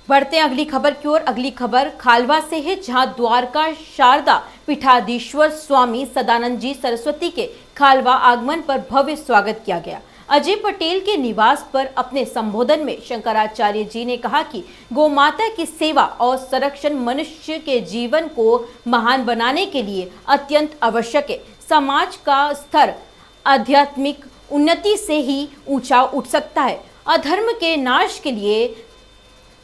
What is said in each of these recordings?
बढ़ते हैं अगली खबर की ओर। अगली खबर खालवा से है, जहां द्वारका शारदा पीठाधीश्वर स्वामी सदानंद जी सरस्वती के खालवा आगमन पर भव्य स्वागत किया गया। अजय पटेल के निवास पर अपने संबोधन में शंकराचार्य जी ने कहा कि गौमाता की सेवा और संरक्षण मनुष्य के जीवन को महान बनाने के लिए अत्यंत आवश्यक है। समाज का स्तर आध्यात्मिक उन्नति से ही ऊंचा उठ सकता है। अधर्म के नाश के लिए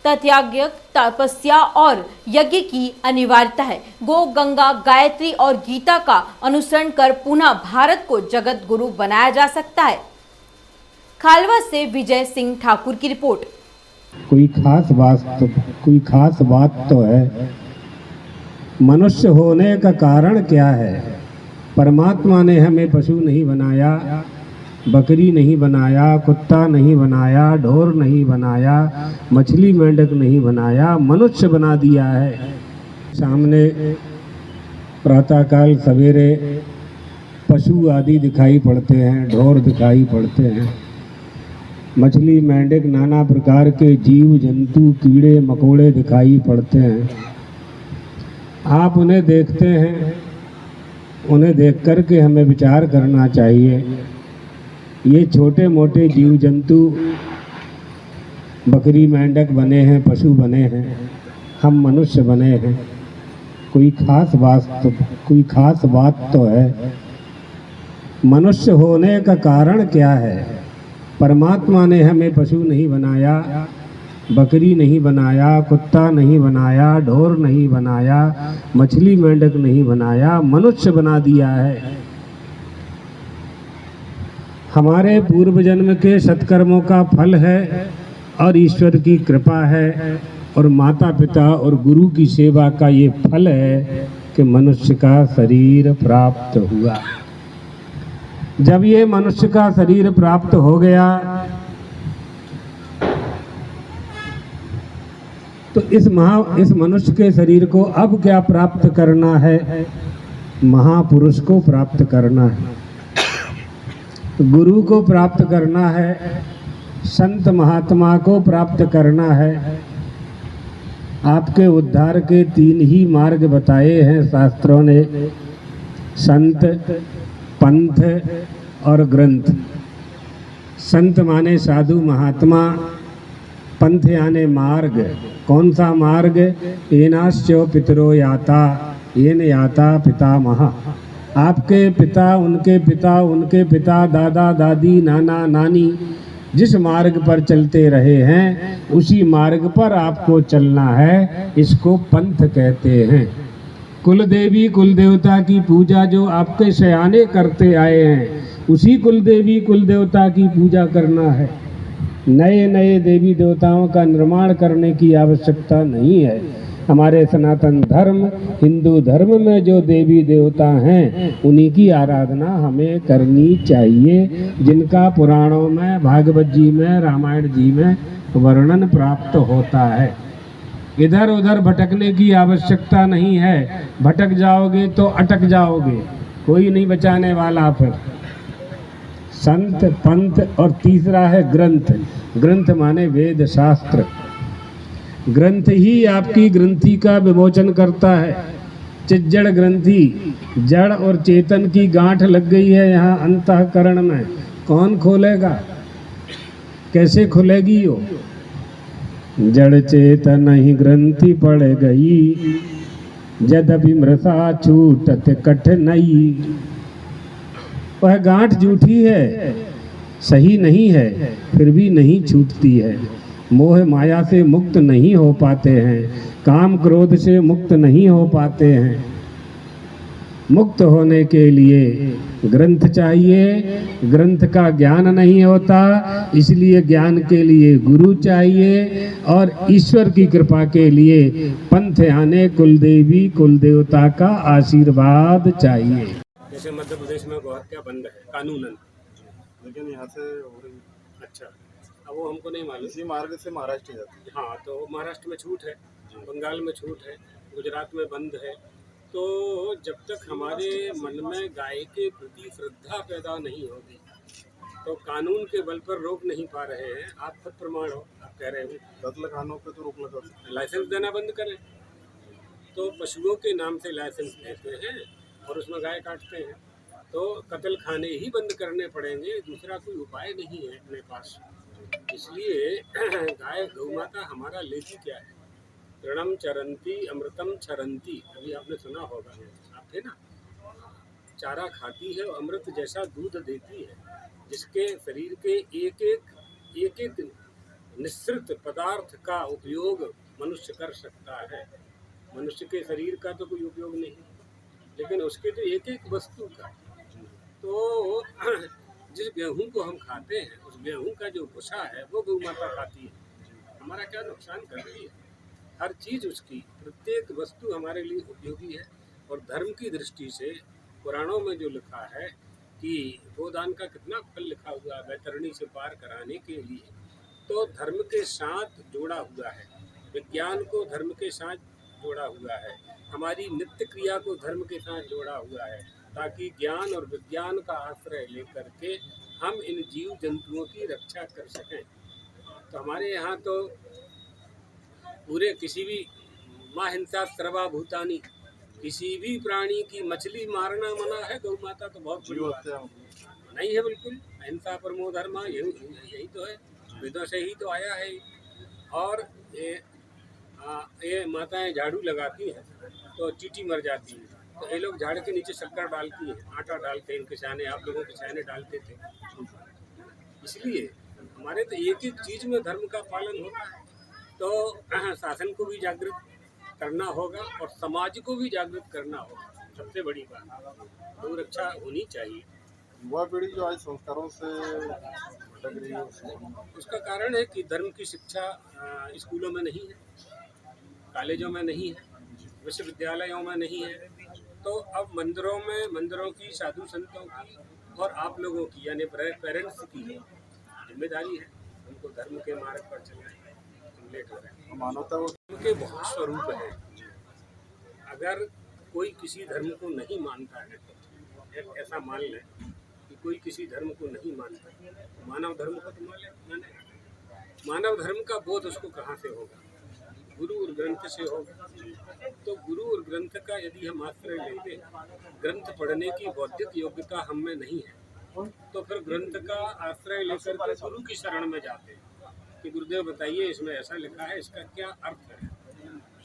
तत्याग, तपस्या और यज्ञ की अनिवार्यता है। गौ, गंगा, गायत्री और गीता का अनुसरण कर पुनः भारत को जगत गुरु बनाया जा सकता है। खालवा से विजय सिंह ठाकुर की रिपोर्ट। कोई खास बात तो है। मनुष्य होने का कारण क्या है? परमात्मा ने हमें पशु नहीं बनाया, बकरी नहीं बनाया, कुत्ता नहीं बनाया, ढोर नहीं बनाया, मछली मेंढक नहीं बनाया, मनुष्य बना दिया है। सामने प्रातःकाल सवेरे पशु आदि दिखाई पड़ते हैं, ढोर दिखाई पड़ते हैं, मछली मेंढक नाना प्रकार के जीव जंतु कीड़े मकोड़े दिखाई पड़ते हैं। आप उन्हें देखते हैं, उन्हें देख कर के हमें विचार करना चाहिए। ये छोटे मोटे जीव जंतु बकरी मेंढक बने हैं, पशु बने हैं, हम मनुष्य बने हैं। कोई खास बात तो है। मनुष्य होने का कारण क्या है? परमात्मा ने हमें पशु नहीं बनाया, बकरी नहीं बनाया, कुत्ता नहीं बनाया, ढोर नहीं बनाया, मछली मेंढक नहीं बनाया, मनुष्य बना दिया है। हमारे पूर्व जन्म के सत्कर्मों का फल है और ईश्वर की कृपा है और माता पिता और गुरु की सेवा का ये फल है कि मनुष्य का शरीर प्राप्त हुआ। जब ये मनुष्य का शरीर प्राप्त हो गया तो इस मनुष्य के शरीर को अब क्या प्राप्त करना है? महापुरुष को प्राप्त करना है, गुरु को प्राप्त करना है, संत महात्मा को प्राप्त करना है। आपके उद्धार के 3 ही मार्ग बताए हैं शास्त्रों ने, संत, पंथ और ग्रंथ। संत माने साधु महात्मा, पंथ याने मार्ग। कौन सा मार्ग? येनाश्च पितरो याता, येन याता पितामह। आपके पिता, उनके पिता, उनके पिता, दादा दादी, नाना नानी जिस मार्ग पर चलते रहे हैं उसी मार्ग पर आपको चलना है। इसको पंथ कहते हैं। कुल देवी कुल देवता की पूजा जो आपके सयाने करते आए हैं, उसी कुल देवी कुल देवता की पूजा करना है। नए नए देवी देवताओं का निर्माण करने की आवश्यकता नहीं है। हमारे सनातन धर्म, हिंदू धर्म में जो देवी देवता हैं उन्हीं की आराधना हमें करनी चाहिए, जिनका पुराणों में, भागवत जी में, रामायण जी में वर्णन प्राप्त होता है। इधर उधर भटकने की आवश्यकता नहीं है। भटक जाओगे तो अटक जाओगे, कोई नहीं बचाने वाला। फिर संत, पंथ और तीसरा है ग्रंथ। ग्रंथ माने वेद शास्त्र। ग्रंथ ही आपकी ग्रंथि का विमोचन करता है। चिज्जड़ ग्रंथि, जड़ और चेतन की गांठ लग गई है यहाँ अंतःकरण में, कौन खोलेगा? कैसे खुलेगी वो? जड़ चेतन ही ग्रंथि पड़ गई, यद्यपि मृषा छूटत कठिनाई। वह गांठ झूठी है, सही नहीं है, फिर भी नहीं छूटती है। मोह माया से मुक्त नहीं हो पाते हैं, काम क्रोध से मुक्त नहीं हो पाते हैं। मुक्त होने के लिए ग्रंथ चाहिए। ग्रंथ का ज्ञान नहीं होता, इसलिए ज्ञान के लिए गुरु चाहिए और ईश्वर की कृपा के लिए पंथ यानी कुलदेवी कुलदेवता का आशीर्वाद चाहिए। जैसे मध्य प्रदेश में गौहत्या बंद है कानूनन, लेकिन यहाँ से हो रही। अच्छा, अब वो हमको नहीं मालूम। इसी मार्ग से महाराष्ट्र जाती है। हाँ, तो महाराष्ट्र में छूट है, बंगाल में छूट है, गुजरात में बंद है। तो जब तक हमारे मन में गाय के प्रति श्रद्धा पैदा नहीं होगी तो कानून के बल पर रोक नहीं पा रहे हैं। आप खुद प्रमाण हो, आप कह रहे हो कत्लखानों पे तो रोक लगा सकते हैं। लाइसेंस देना बंद करें। तो पशुओं के नाम से लाइसेंस देते हैं और उसमें गाय काटते हैं, तो कत्ल खाने ही बंद करने पड़ेंगे, दूसरा कोई उपाय नहीं है अपने पास। इसलिए गाय गौ माता हमारा लेती क्या है, तृणम चरंती अमृतम छरंती, अभी आपने सुना होगा, आप थे ना। चारा खाती है और अमृत जैसा दूध देती है, जिसके शरीर के एक एक निःसृत पदार्थ का उपयोग मनुष्य कर सकता है। मनुष्य के शरीर का तो कोई उपयोग नहीं, लेकिन उसके तो एक एक वस्तु का। तो जिस गेहूं को हम खाते हैं, उस गेहूं का जो भूसा है वो गौ माता खाती है, हमारा क्या नुकसान कर रही है। हर चीज़ उसकी, प्रत्येक वस्तु हमारे लिए उपयोगी है। और धर्म की दृष्टि से पुराणों में जो लिखा है कि गोदान का कितना फल लिखा हुआ है वैतरणी से पार कराने के लिए, तो धर्म के साथ जोड़ा हुआ है, विज्ञान को धर्म के साथ जोड़ा हुआ है, हमारी नित्य क्रिया को धर्म के साथ जोड़ा हुआ है, ताकि ज्ञान और विज्ञान का आश्रय लेकर के हम इन जीव जंतुओं की रक्षा कर सकें। तो हमारे यहाँ तो पूरे किसी भी माँ हिंसा सर्वा भूतानी, किसी भी प्राणी की मछली मारना मना है, गौ माता तो बहुत बड़ी जीव बात हत्या नहीं है। बिल्कुल अहिंसा परमो धर्मा, यही तो है, वेदों से ही तो आया है। और ये माताएं झाड़ू लगाती हैं तो चींटी मर जाती है, तो ये लोग झाड़ के नीचे शक्कर डालती हैं, आटा डालते हैं, इनके छाने आप लोगों के छाने डालते थे। इसलिए हमारे तो एक एक चीज़ में धर्म का पालन होता है। तो शासन को भी जागृत करना होगा और समाज को भी जागृत करना होगा। सबसे बड़ी बात गौ रक्षा होनी चाहिए। युवा पीढ़ी जो आज संस्कारों से भटक रही है, उसका कारण है कि धर्म की शिक्षा स्कूलों में नहीं है, कॉलेजों में नहीं है, विश्वविद्यालयों में नहीं है। तो अब मंदिरों की, साधु संतों की और आप लोगों की, यानी पेरेंट्स की जिम्मेदारी है उनको धर्म के मार्ग पर चलना। हम लेट हो रहे हैं। मानवता को धर्म के बहुत स्वरूप हैं। अगर कोई किसी धर्म को नहीं मानता है, एक ऐसा मान लें कि कोई किसी धर्म को नहीं मानता, तो मानव धर्म को तो माने। मानव धर्म का बोध उसको कहाँ से होगा? गुरु और ग्रंथ से होगा। तो गुरु और ग्रंथ का यदि हम आश्रय लेते हैं, ग्रंथ पढ़ने की बौद्धिक योग्यता हम में नहीं है, तो फिर ग्रंथ का आश्रय लेकर के गुरु की शरण में जाते हैं कि गुरुदेव बताइए इसमें ऐसा लिखा है, इसका क्या अर्थ है।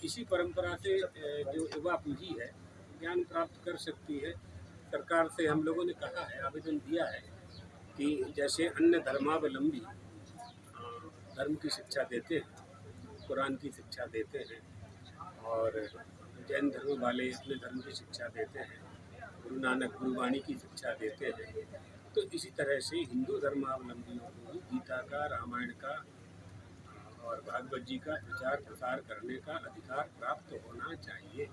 इसी परंपरा से जो युवा पीढ़ी है ज्ञान प्राप्त कर सकती है। सरकार से हम लोगों ने कहा है, आवेदन दिया है कि जैसे अन्य धर्मावलंबी धर्म की शिक्षा देते हैं, कुरान की शिक्षा देते हैं, और जैन धर्म वाले अपने धर्म की शिक्षा देते हैं, गुरु नानक गुरुवाणी की शिक्षा देते हैं, तो इसी तरह से हिंदू धर्मावलंबियों को भी गीता का, रामायण का और भागवत जी का प्रचार प्रसार करने का अधिकार प्राप्त होना चाहिए।